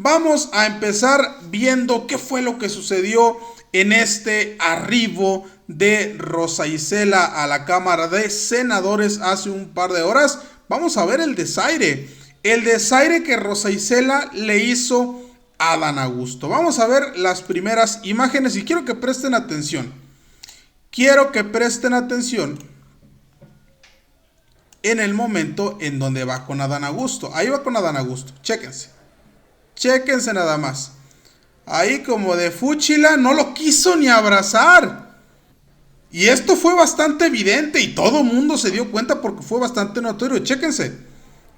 Vamos a empezar viendo qué fue lo que sucedió en este arribo de Rosa Isela a la Cámara de Senadores hace un par de horas. Vamos a ver el desaire que Rosa Isela le hizo a Adán Augusto. Vamos a ver las primeras imágenes y quiero que presten atención. Quiero que presten atención en el momento en donde va con Adán Augusto. Ahí va con Adán Augusto, chéquense. Chéquense nada más. Ahí como de fúchila, no lo quiso ni abrazar. Y esto fue bastante evidente y todo el mundo se dio cuenta porque fue bastante notorio. Chéquense.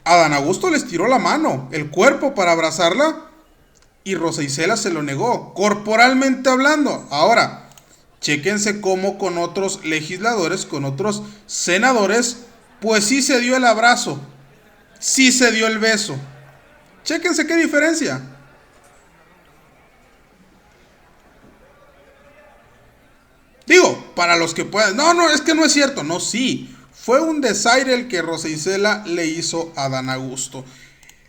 Adán Augusto les tiró la mano, el cuerpo para abrazarla y Rosa Isela se lo negó, corporalmente hablando. Ahora, chéquense cómo con otros legisladores, con otros senadores, pues sí se dio el abrazo, sí se dio el beso. Chéquense qué diferencia. Digo, para los que puedan, no, es que no es cierto. No, sí, fue un desaire el que Rosa Isela le hizo a Adán Augusto.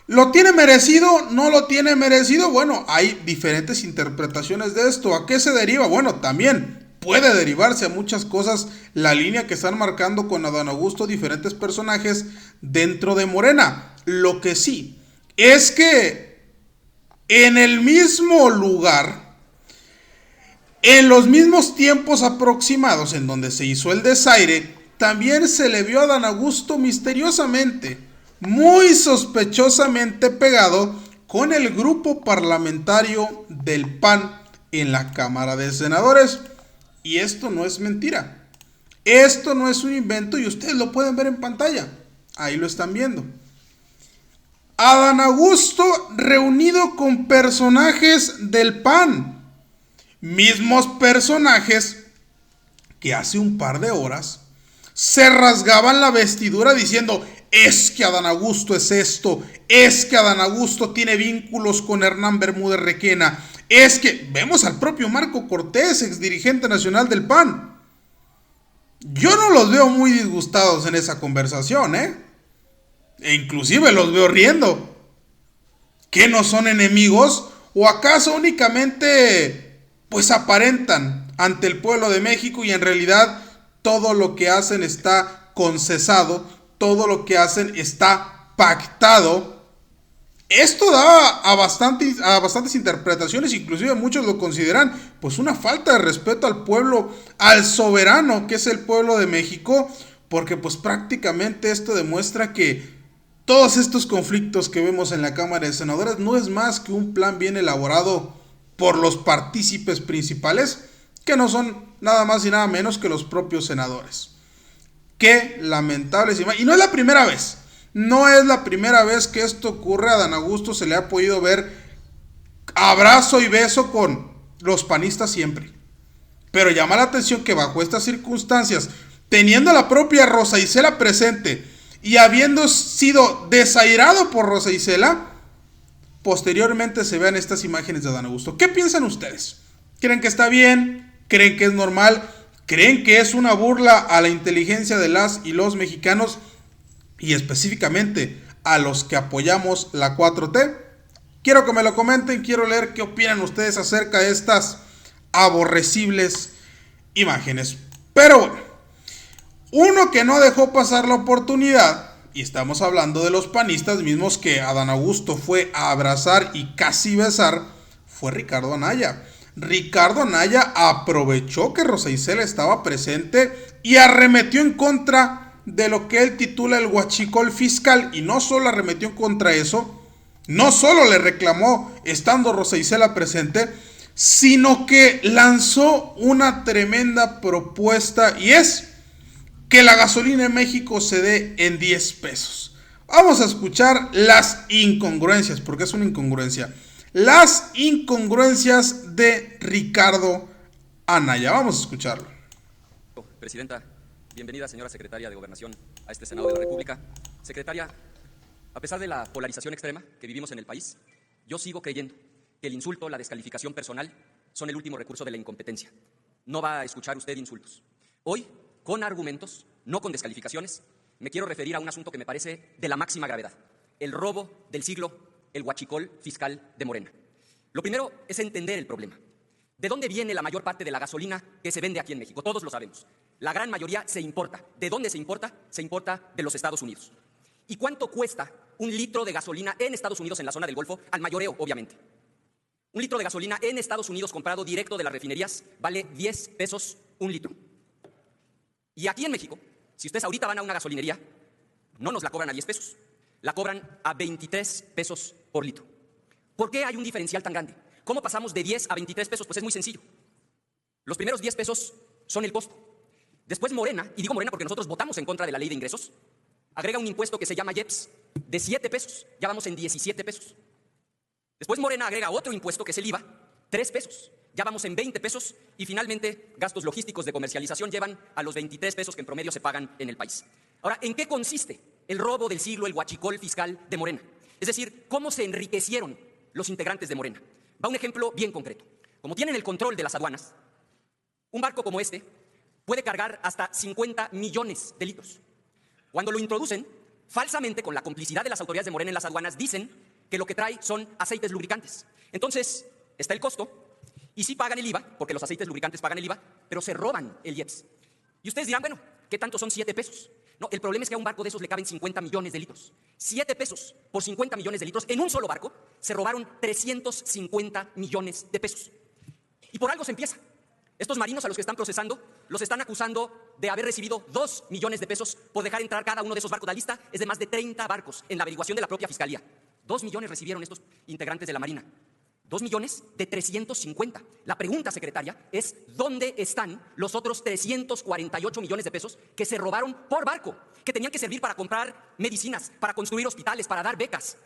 ¿Lo tiene merecido? ¿No lo tiene merecido? Bueno, hay diferentes interpretaciones de esto. ¿A qué se deriva? Bueno, también puede derivarse a muchas cosas la línea que están marcando con Adán Augusto diferentes personajes dentro de Morena. Lo que sí es que en el mismo lugar, en los mismos tiempos aproximados en donde se hizo el desaire, también se le vio a Adán Augusto misteriosamente, muy sospechosamente pegado con el grupo parlamentario del PAN en la Cámara de Senadores. Y esto no es mentira. Esto no es un invento y ustedes lo pueden ver en pantalla. Ahí lo están viendo. Adán Augusto reunido con personajes del PAN. Mismos personajes que hace un par de horas se rasgaban la vestidura diciendo: es que Adán Augusto es esto, es que Adán Augusto tiene vínculos con Hernán Bermúdez Requena, es que vemos al propio Marco Cortés, ex dirigente nacional del PAN. Yo no los veo muy disgustados en esa conversación, e inclusive los veo riendo. ¿Qué no son enemigos? ¿O acaso únicamente pues aparentan ante el pueblo de México y en realidad todo lo que hacen está concesado, todo lo que hacen está pactado? Esto da a bastantes interpretaciones, inclusive muchos lo consideran pues una falta de respeto al pueblo, al soberano que es el pueblo de México, porque pues prácticamente esto demuestra que todos estos conflictos que vemos en la Cámara de Senadores no es más que un plan bien elaborado por los partícipes principales, que no son nada más y nada menos que los propios senadores. Qué lamentable. Y no es la primera vez. No es la primera vez que esto ocurre. A Adán Augusto se le ha podido ver abrazo y beso con los panistas siempre. Pero llama la atención que bajo estas circunstancias, teniendo a la propia Rosa Isela presente y habiendo sido desairado por Rosa Isela, posteriormente se vean estas imágenes de Adán Augusto. ¿Qué piensan ustedes? ¿Creen que está bien? ¿Creen que es normal? ¿Creen que es una burla a la inteligencia de las y los mexicanos y específicamente a los que apoyamos la 4T? Quiero que me lo comenten, quiero leer qué opinan ustedes acerca de estas aborrecibles imágenes. Pero bueno, uno que no dejó pasar la oportunidad, y estamos hablando de los panistas mismos que Adán Augusto fue a abrazar y casi besar, fue Ricardo Anaya. Ricardo Anaya aprovechó que Rosa Isela estaba presente y arremetió en contra de lo que él titula el huachicol fiscal. Y no solo arremetió contra eso, no solo le reclamó estando Rosa Isela presente, sino que lanzó una tremenda propuesta, y es que la gasolina en México se dé en 10 pesos. Vamos a escuchar las incongruencias, porque es una incongruencia. Las incongruencias de Ricardo Anaya. Vamos a escucharlo. Presidenta, bienvenida señora secretaria de Gobernación a este Senado de la República. Secretaria, a pesar de la polarización extrema que vivimos en el país, yo sigo creyendo que el insulto, la descalificación personal son el último recurso de la incompetencia. No va a escuchar usted insultos. Hoy, con argumentos, no con descalificaciones, me quiero referir a un asunto que me parece de la máxima gravedad: el robo del siglo el huachicol fiscal de Morena. Lo primero es entender el problema. ¿De dónde viene la mayor parte de la gasolina que se vende aquí en México? Todos lo sabemos. La gran mayoría se importa. ¿De dónde se importa? Se importa de los Estados Unidos. ¿Y cuánto cuesta un litro de gasolina en Estados Unidos, en la zona del Golfo? Al mayoreo, obviamente. Un litro de gasolina en Estados Unidos comprado directo de las refinerías vale 10 pesos un litro. Y aquí en México, si ustedes ahorita van a una gasolinería, no nos la cobran a 10 pesos, la cobran a 23 pesos por litro. ¿Por qué hay un diferencial tan grande? ¿Cómo pasamos de 10 a 23 pesos? Pues es muy sencillo. Los primeros 10 pesos son el costo. Después Morena, y digo Morena porque nosotros votamos en contra de la ley de ingresos, agrega un impuesto que se llama IEPS de 7 pesos. Ya vamos en 17 pesos. Después Morena agrega otro impuesto que es el IVA, 3 pesos. Ya vamos en 20 pesos y finalmente gastos logísticos de comercialización llevan a los 23 pesos que en promedio se pagan en el país. Ahora, ¿en qué consiste el robo del siglo, el huachicol fiscal de Morena? Es decir, ¿cómo se enriquecieron los integrantes de Morena? Va un ejemplo bien concreto. Como tienen el control de las aduanas, un barco como este puede cargar hasta 50 millones de litros. Cuando lo introducen, falsamente, con la complicidad de las autoridades de Morena en las aduanas, dicen que lo que trae son aceites lubricantes. Entonces, está el costo, y sí pagan el IVA, porque los aceites lubricantes pagan el IVA, pero se roban el IEPS. Y ustedes dirán, bueno, ¿qué tanto son 7 pesos? No, el problema es que a un barco de esos le caben 50 millones de litros. 7 pesos por 50 millones de litros en un solo barco, se robaron 350 millones de pesos. Y por algo se empieza. Estos marinos a los que están procesando, los están acusando de haber recibido 2 millones de pesos por dejar entrar cada uno de esos barcos. La lista es de más de 30 barcos en la averiguación de la propia Fiscalía. 2 millones recibieron estos integrantes de la Marina. 2 millones de 350. La pregunta, secretaria, es ¿dónde están los otros 348 millones de pesos que se robaron por barco? Que tenían que servir para comprar medicinas, para construir hospitales, para dar becas.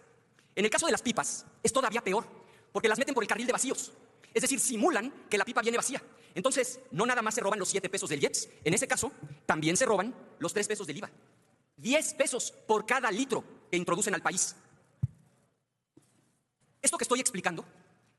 En el caso de las pipas, es todavía peor, porque las meten por el carril de vacíos. Es decir, simulan que la pipa viene vacía. Entonces, no nada más se roban los 7 pesos del IEPS, en ese caso, también se roban los 3 pesos del IVA. 10 pesos por cada litro que introducen al país. Esto que estoy explicando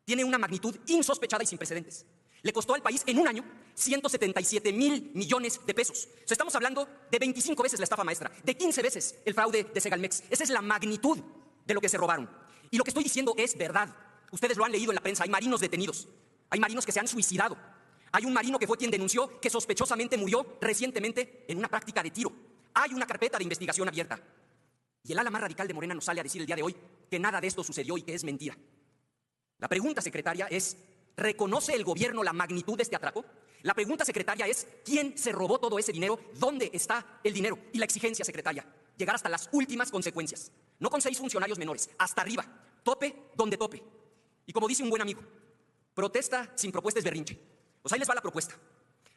tiene una magnitud insospechada y sin precedentes. Le costó al país en un año 177,000 millones de pesos. O sea, estamos hablando de 25 veces la estafa maestra, de 15 veces el fraude de Segalmex. Esa es la magnitud de lo que se robaron. Y lo que estoy diciendo es verdad. Ustedes lo han leído en la prensa, hay marinos detenidos, hay marinos que se han suicidado. Hay un marino que fue quien denunció que sospechosamente murió recientemente en una práctica de tiro. Hay una carpeta de investigación abierta. Y el ala más radical de Morena nos sale a decir el día de hoy que nada de esto sucedió y que es mentira. La pregunta, secretaria, es, ¿reconoce el gobierno la magnitud de este atraco? La pregunta, secretaria, es, ¿quién se robó todo ese dinero? ¿Dónde está el dinero? Y la exigencia, secretaria, llegar hasta las últimas consecuencias. No con 6 funcionarios menores, hasta arriba, tope donde tope. Y como dice un buen amigo, protesta sin propuesta es berrinche. Pues ahí les va la propuesta.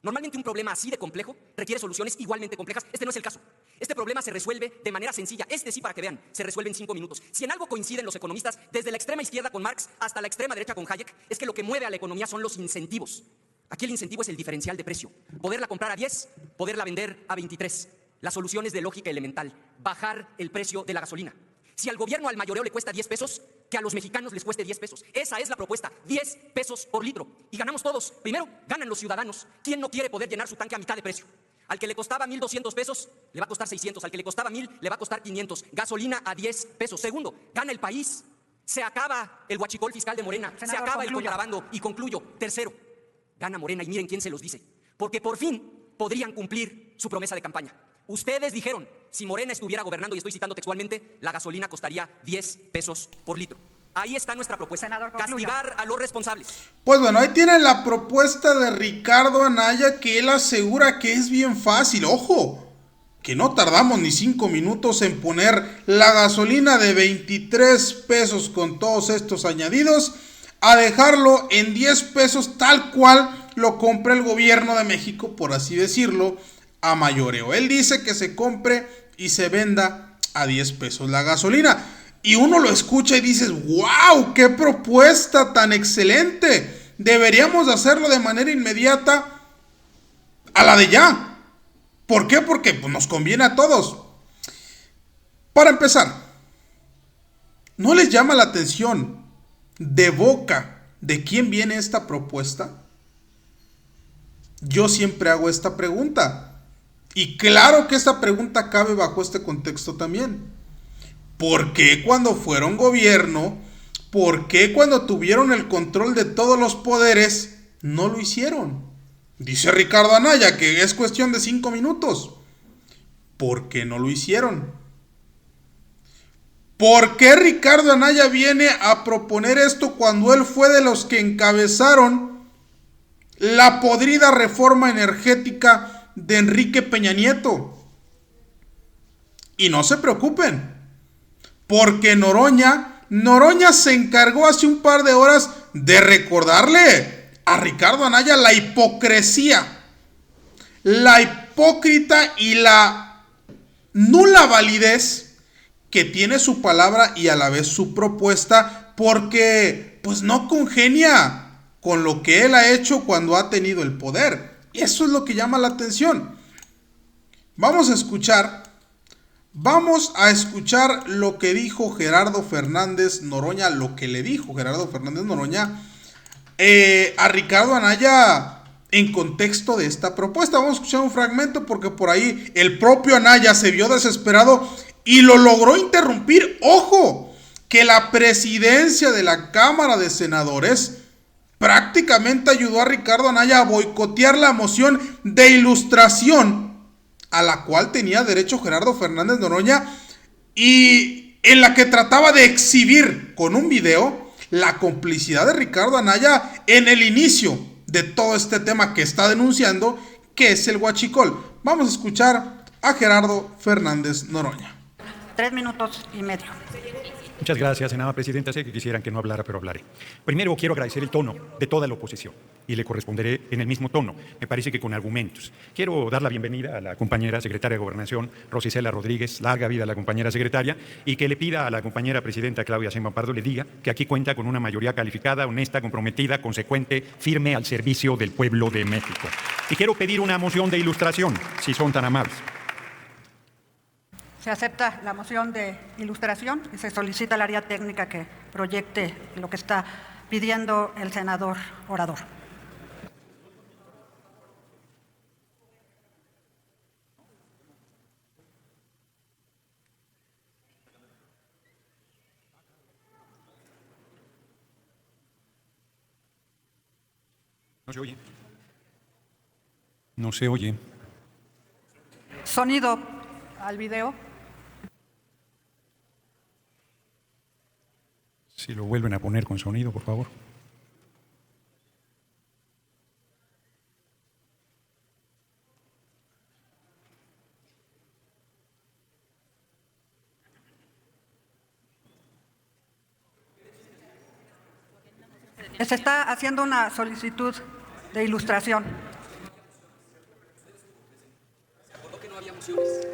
Normalmente un problema así de complejo requiere soluciones igualmente complejas. Este no es el caso. Este problema se resuelve de manera sencilla. Este sí, para que vean, se resuelve en 5 minutos. Si en algo coinciden los economistas, desde la extrema izquierda con Marx hasta la extrema derecha con Hayek, es que lo que mueve a la economía son los incentivos. Aquí el incentivo es el diferencial de precio. Poderla comprar a 10, poderla vender a 23. La solución es de lógica elemental. Bajar el precio de la gasolina. Si al gobierno, al mayoreo, le cuesta 10 pesos, que a los mexicanos les cueste 10 pesos. Esa es la propuesta, 10 pesos por litro. Y ganamos todos. Primero, ganan los ciudadanos. ¿Quién no quiere poder llenar su tanque a mitad de precio? Al que le costaba 1,200 pesos, le va a costar 600. Al que le costaba 1,000, le va a costar 500. Gasolina a 10 pesos. Segundo, gana el país. Se acaba el huachicol fiscal de Morena. Senador, se acaba el contrabando. Y concluyo, tercero, gana Morena. Y miren quién se los dice. Porque por fin podrían cumplir su promesa de campaña. Ustedes dijeron, si Morena estuviera gobernando, y estoy citando textualmente, la gasolina costaría 10 pesos por litro. Ahí está nuestra propuesta, senador, castigar a los responsables. Pues bueno, ahí tienen la propuesta de Ricardo Anaya, que él asegura que es bien fácil. Ojo, que no tardamos ni 5 minutos en poner la gasolina de 23 pesos con todos estos añadidos a dejarlo en 10 pesos tal cual lo compra el gobierno de México, por así decirlo, a mayoreo. Él dice que se compre y se venda a 10 pesos la gasolina. Y uno lo escucha y dices, ¡wow! ¡Qué propuesta tan excelente! Deberíamos hacerlo de manera inmediata a la de ya. ¿Por qué? Porque pues, nos conviene a todos. Para empezar, ¿no les llama la atención de boca de quién viene esta propuesta? Yo siempre hago esta pregunta. Y claro que esta pregunta cabe bajo este contexto también. ¿Por qué cuando fueron gobierno, por qué cuando tuvieron el control de todos los poderes, no lo hicieron? Dice Ricardo Anaya que es cuestión de 5 minutos. ¿Por qué no lo hicieron? ¿Por qué Ricardo Anaya viene a proponer esto cuando él fue de los que encabezaron la podrida reforma energética de Enrique Peña Nieto? Y no se preocupen, porque Noroña se encargó hace un par de horas de recordarle a Ricardo Anaya la hipocresía, la hipócrita y la nula validez que tiene su palabra y a la vez su propuesta, porque pues no congenia con lo que él ha hecho cuando ha tenido el poder. Y eso es lo que llama la atención. Vamos a escuchar lo que dijo Gerardo Fernández Noroña, lo que le dijo Gerardo Fernández Noroña a Ricardo Anaya en contexto de esta propuesta. Vamos a escuchar un fragmento porque por ahí el propio Anaya se vio desesperado y lo logró interrumpir. Ojo, que la presidencia de la Cámara de Senadores prácticamente ayudó a Ricardo Anaya a boicotear la moción de ilustración a la cual tenía derecho Gerardo Fernández Noroña y en la que trataba de exhibir con un video la complicidad de Ricardo Anaya en el inicio de todo este tema que está denunciando, que es el huachicol. Vamos a escuchar a Gerardo Fernández Noroña. 3 minutos y medio. Muchas gracias, senadora presidenta. Sé que quisieran que no hablara, pero hablaré. Primero quiero agradecer el tono de toda la oposición y le corresponderé en el mismo tono, me parece que con argumentos. Quiero dar la bienvenida a la compañera secretaria de Gobernación, Rosa Isela Rodríguez, larga vida a la compañera secretaria, y que le pida a la compañera presidenta Claudia Sheinbaum Pardo le diga que aquí cuenta con una mayoría calificada, honesta, comprometida, consecuente, firme al servicio del pueblo de México. Y quiero pedir una moción de ilustración, si son tan amables. Se acepta la moción de ilustración y se solicita al área técnica que proyecte lo que está pidiendo el senador orador. No se oye. No se oye. Sonido al video. Si lo vuelven a poner con sonido, por favor. Se está haciendo una solicitud de ilustración. Se acordó que no había mociones.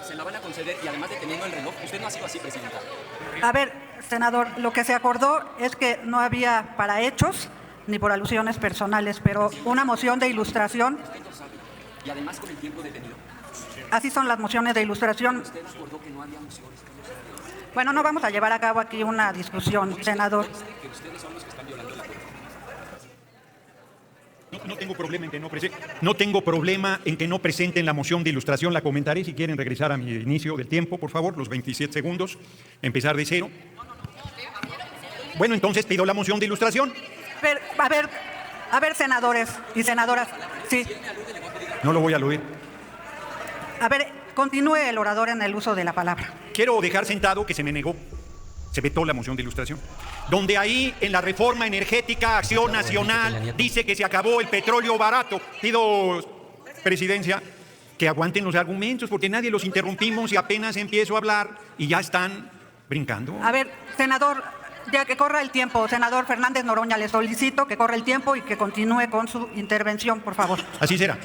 Se la van a conceder y además deteniendo el reloj. Usted no ha sido así, presidenta. A ver, senador, lo que se acordó es que no había para hechos ni por alusiones personales, pero una moción de ilustración. Usted lo sabe. Y además con el tiempo detenido. Así son las mociones de ilustración. Usted acordó que no había mociones. Bueno, no vamos a llevar a cabo aquí una discusión, senador. Que ustedes son los que están violando la ley. No tengo problema en que no presenten la moción de ilustración. La comentaré si quieren regresar a mi inicio del tiempo, por favor, los 27 segundos, empezar de cero. Bueno, entonces pido la moción de ilustración. Pero, a ver, senadores y senadoras, sí. No lo voy a aludir. A ver, continúe el orador en el uso de la palabra. Quiero dejar sentado que se me negó, se vetó la moción de ilustración, donde ahí en la reforma energética Acción Nacional dice que se acabó el petróleo barato. Pido, presidencia, que aguanten los argumentos porque nadie los interrumpimos y apenas empiezo a hablar y ya están brincando. A ver, senador, ya que corra el tiempo, senador Fernández Noroña, le solicito que corra el tiempo y que continúe con su intervención, por favor. Así será.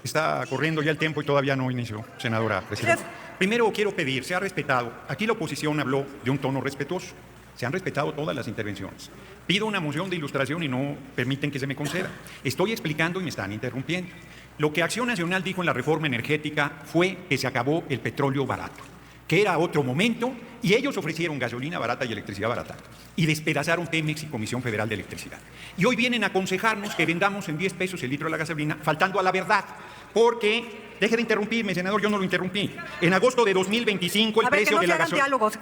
Está corriendo ya el tiempo y todavía no inició, senadora presidenta. Primero quiero pedir, se ha respetado, aquí la oposición habló de un tono respetuoso, se han respetado todas las intervenciones. Pido una moción de ilustración y no permiten que se me conceda. Estoy explicando y me están interrumpiendo. Lo que Acción Nacional dijo en la reforma energética fue que se acabó el petróleo barato, que era otro momento, y ellos ofrecieron gasolina barata y electricidad barata, y despedazaron Pemex y Comisión Federal de Electricidad. Y hoy vienen a aconsejarnos que vendamos en 10 pesos el litro de la gasolina, faltando a la verdad, porque Deje de interrumpirme, senador, yo no lo interrumpí. En agosto de 2025 el A ver, que precio no de se la hagan gasolina... diálogos.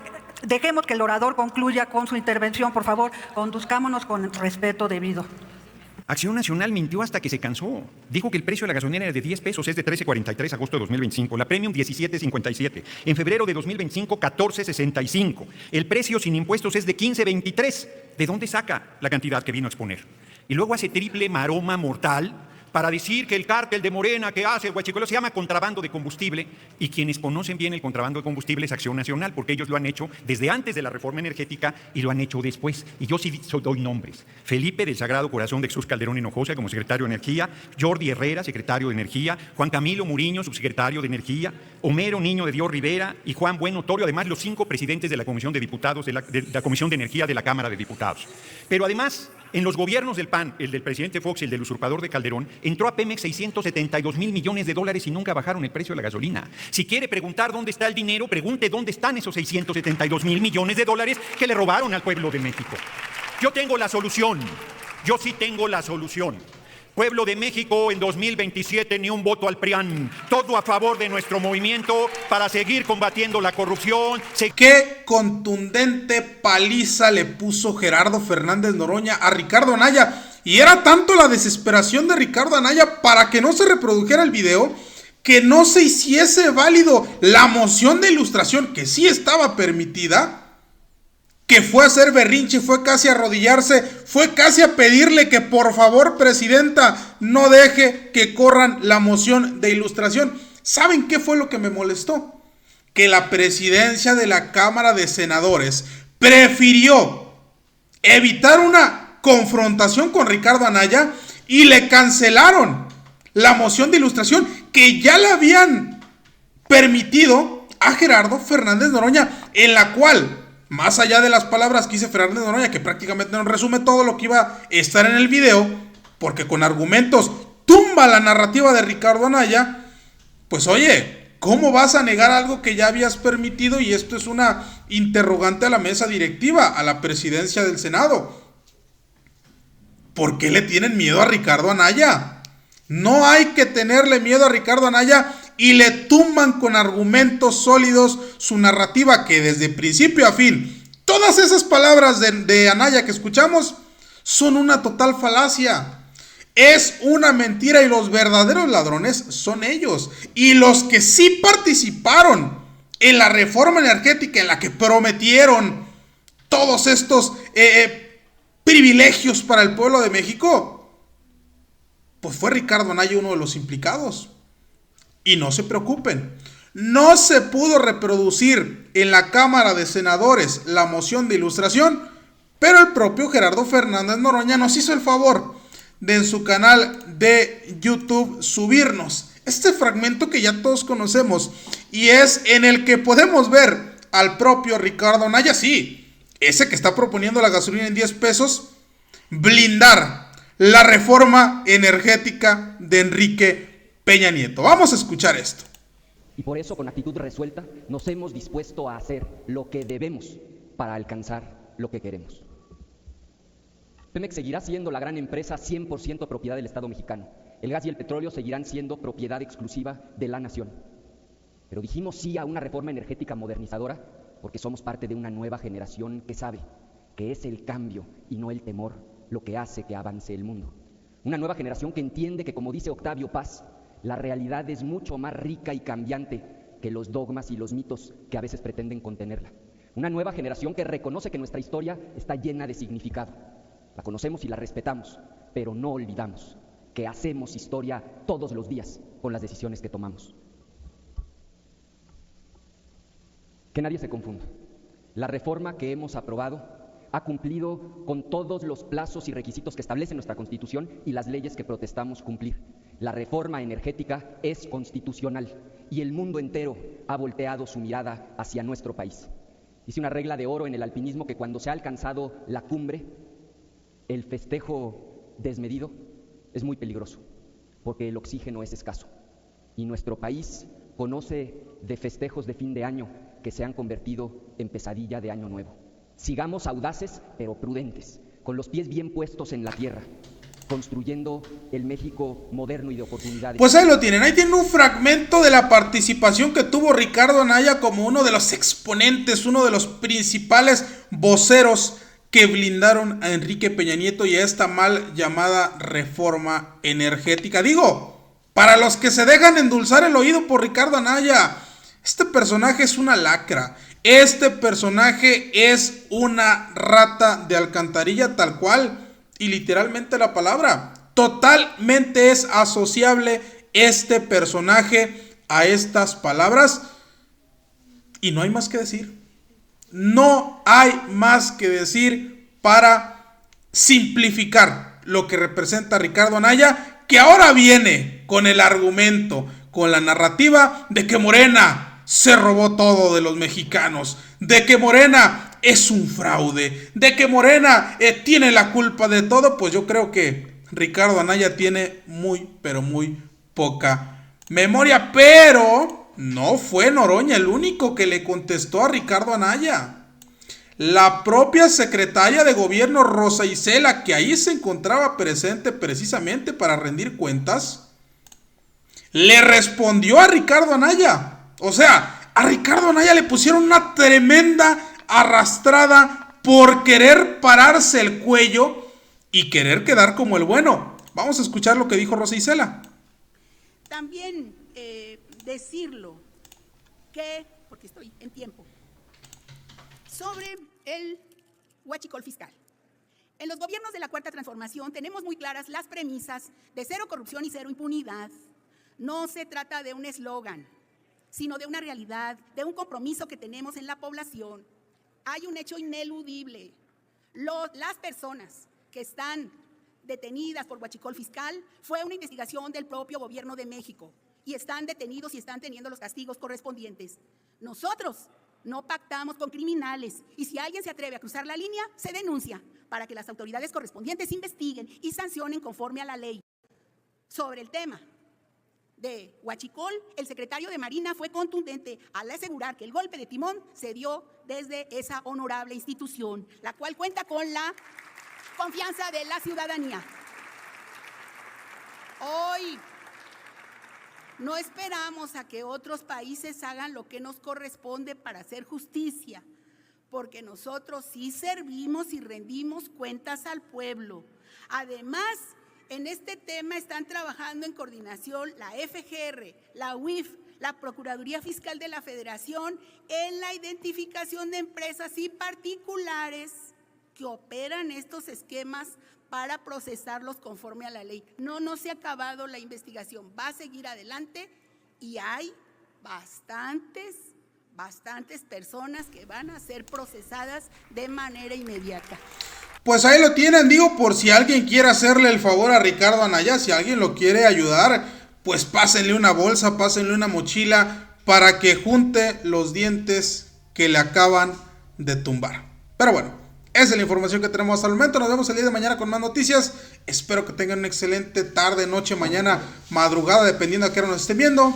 Dejemos que el orador concluya con su intervención, por favor. Conduzcámonos con el respeto debido. Acción Nacional mintió hasta que se cansó. Dijo que el precio de la gasolina era de 10 pesos, es de 13.43 agosto de 2025. La Premium 17.57. En febrero de 2025, 14.65. El precio sin impuestos es de 15.23. ¿De dónde saca la cantidad que vino a exponer? Y luego hace triple maroma mortal para decir que el cártel de Morena que hace el huachicoleo se llama contrabando de combustible, y quienes conocen bien el contrabando de combustible es Acción Nacional, porque ellos lo han hecho desde antes de la reforma energética y lo han hecho después. Y yo sí doy nombres: Felipe del Sagrado Corazón de Jesús Calderón Hinojosa como secretario de Energía, Jordi Herrera, secretario de Energía, Juan Camilo Muriño, subsecretario de Energía, Homero Niño de Dios Rivera y Juan Bueno Torio, además los 5 presidentes de la Comisión de Diputados, de la Comisión de Energía de la Cámara de Diputados. Pero además, en los gobiernos del PAN, el del presidente Fox y el del usurpador de Calderón, entró a Pemex 672,000 millones de dólares y nunca bajaron el precio de la gasolina. Si quiere preguntar dónde está el dinero, pregunte dónde están esos 672,000 millones de dólares que le robaron al pueblo de México. Yo tengo la solución. Yo sí tengo la solución. Pueblo de México, en 2027 ni un voto al PRIAN. Todo a favor de nuestro movimiento para seguir combatiendo la corrupción. Qué contundente paliza le puso Gerardo Fernández Noroña a Ricardo Anaya. Y era tanto la desesperación de Ricardo Anaya para que no se reprodujera el video, que no se hiciese válido la moción de ilustración, que sí estaba permitida, que fue a hacer berrinche, fue casi a arrodillarse, fue casi a pedirle que por favor, presidenta, no deje que corran la moción de ilustración. ¿Saben qué fue lo que me molestó? Que la presidencia de la Cámara de Senadores prefirió evitar una confrontación con Ricardo Anaya y le cancelaron la moción de ilustración que ya le habían permitido a Gerardo Fernández Noroña, en la cual, más allá de las palabras que dice Fernández Noroña, que prácticamente nos resume todo lo que iba a estar en el video, porque con argumentos tumba la narrativa de Ricardo Anaya, pues oye, ¿cómo vas a negar algo que ya habías permitido? Y esto es una interrogante a la mesa directiva, a la presidencia del Senado. ¿Por qué le tienen miedo a Ricardo Anaya? No hay que tenerle miedo a Ricardo Anaya, y le tumban con argumentos sólidos su narrativa, que desde principio a fin, todas esas palabras de Anaya que escuchamos son una total falacia. Es una mentira, y los verdaderos ladrones son ellos. Y los que sí participaron en la reforma energética, en la que prometieron todos estos privilegios para el pueblo de México, pues fue Ricardo Anaya uno de los implicados. Y no se preocupen, no se pudo reproducir en la Cámara de Senadores la moción de ilustración, pero el propio Gerardo Fernández Noroña nos hizo el favor de en su canal de YouTube subirnos este fragmento que ya todos conocemos, y es en el que podemos ver al propio Ricardo Anaya, sí, ese que está proponiendo la gasolina en 10 pesos, blindar la reforma energética de Enrique Peña Nieto. Vamos a escuchar esto. Y por eso, con actitud resuelta, nos hemos dispuesto a hacer lo que debemos para alcanzar lo que queremos. Pemex seguirá siendo la gran empresa 100% propiedad del Estado mexicano. El gas y el petróleo seguirán siendo propiedad exclusiva de la nación. Pero dijimos sí a una reforma energética modernizadora porque somos parte de una nueva generación que sabe que es el cambio y no el temor lo que hace que avance el mundo. Una nueva generación que entiende que, como dice Octavio Paz, la realidad es mucho más rica y cambiante que los dogmas y los mitos que a veces pretenden contenerla. Una nueva generación que reconoce que nuestra historia está llena de significado. La conocemos y la respetamos, pero no olvidamos que hacemos historia todos los días con las decisiones que tomamos. Que nadie se confunda. La reforma que hemos aprobado ha cumplido con todos los plazos y requisitos que establece nuestra Constitución y las leyes que protestamos cumplir. La reforma energética es constitucional y el mundo entero ha volteado su mirada hacia nuestro país. Dice una regla de oro en el alpinismo que cuando se ha alcanzado la cumbre, el festejo desmedido es muy peligroso, porque el oxígeno es escaso. Y nuestro país conoce de festejos de fin de año que se han convertido en pesadilla de año nuevo. Sigamos audaces pero prudentes, con los pies bien puestos en la tierra. construyendo el México moderno y de oportunidades. Pues ahí lo tienen, ahí tienen un fragmento de la participación que tuvo Ricardo Anaya como uno de los exponentes, uno de los principales voceros que blindaron a Enrique Peña Nieto y a esta mal llamada reforma energética. Digo, para los que se dejan endulzar el oído por Ricardo Anaya, este personaje es una lacra, este personaje es una rata de alcantarilla tal cual. Y literalmente la palabra, totalmente es asociable este personaje a estas palabras. Y no hay más que decir. No hay más que decir para simplificar lo que representa Ricardo Anaya, que ahora viene con el argumento, con la narrativa de que Morena se robó todo de los mexicanos, de que Morena es un fraude, de que Morena tiene la culpa de todo. Pues yo creo que Ricardo Anaya tiene muy, pero muy poca memoria. Pero no fue Noroña el único que le contestó a Ricardo Anaya. La propia secretaria de gobierno Rosa Isela, que ahí se encontraba presente precisamente para rendir cuentas, le respondió a Ricardo Anaya. O sea, a Ricardo Anaya le pusieron una tremenda arrastrada por querer pararse el cuello y querer quedar como el bueno. Vamos a escuchar lo que dijo Rosa Isela. También decirlo que, porque estoy en tiempo, sobre el huachicol fiscal. En los gobiernos de la Cuarta Transformación tenemos muy claras las premisas de cero corrupción y cero impunidad. No se trata de un eslogan, sino de una realidad, de un compromiso que tenemos en la población. Hay un hecho ineludible. Las personas que están detenidas por huachicol fiscal fue una investigación del propio gobierno de México y están detenidos y están teniendo los castigos correspondientes. Nosotros no pactamos con criminales y si alguien se atreve a cruzar la línea, se denuncia para que las autoridades correspondientes investiguen y sancionen conforme a la ley. Sobre el tema de huachicol, el secretario de Marina fue contundente al asegurar que el golpe de timón se dio desde esa honorable institución, la cual cuenta con la confianza de la ciudadanía. Hoy no esperamos a que otros países hagan lo que nos corresponde para hacer justicia, porque nosotros sí servimos y rendimos cuentas al pueblo. Además, en este tema están trabajando en coordinación la FGR, la UIF, la Procuraduría Fiscal de la Federación en la identificación de empresas y particulares que operan estos esquemas para procesarlos conforme a la ley. No se ha acabado la investigación, va a seguir adelante y hay bastantes personas que van a ser procesadas de manera inmediata. Pues ahí lo tienen, digo, por si alguien quiere hacerle el favor a Ricardo Anaya, si alguien lo quiere ayudar, pues pásenle una bolsa, pásenle una mochila para que junte los dientes que le acaban de tumbar. Pero bueno, esa es la información que tenemos hasta el momento. Nos vemos el día de mañana con más noticias. Espero que tengan una excelente tarde, noche, mañana, madrugada, dependiendo a qué hora nos estén viendo.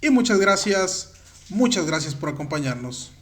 Y muchas gracias por acompañarnos.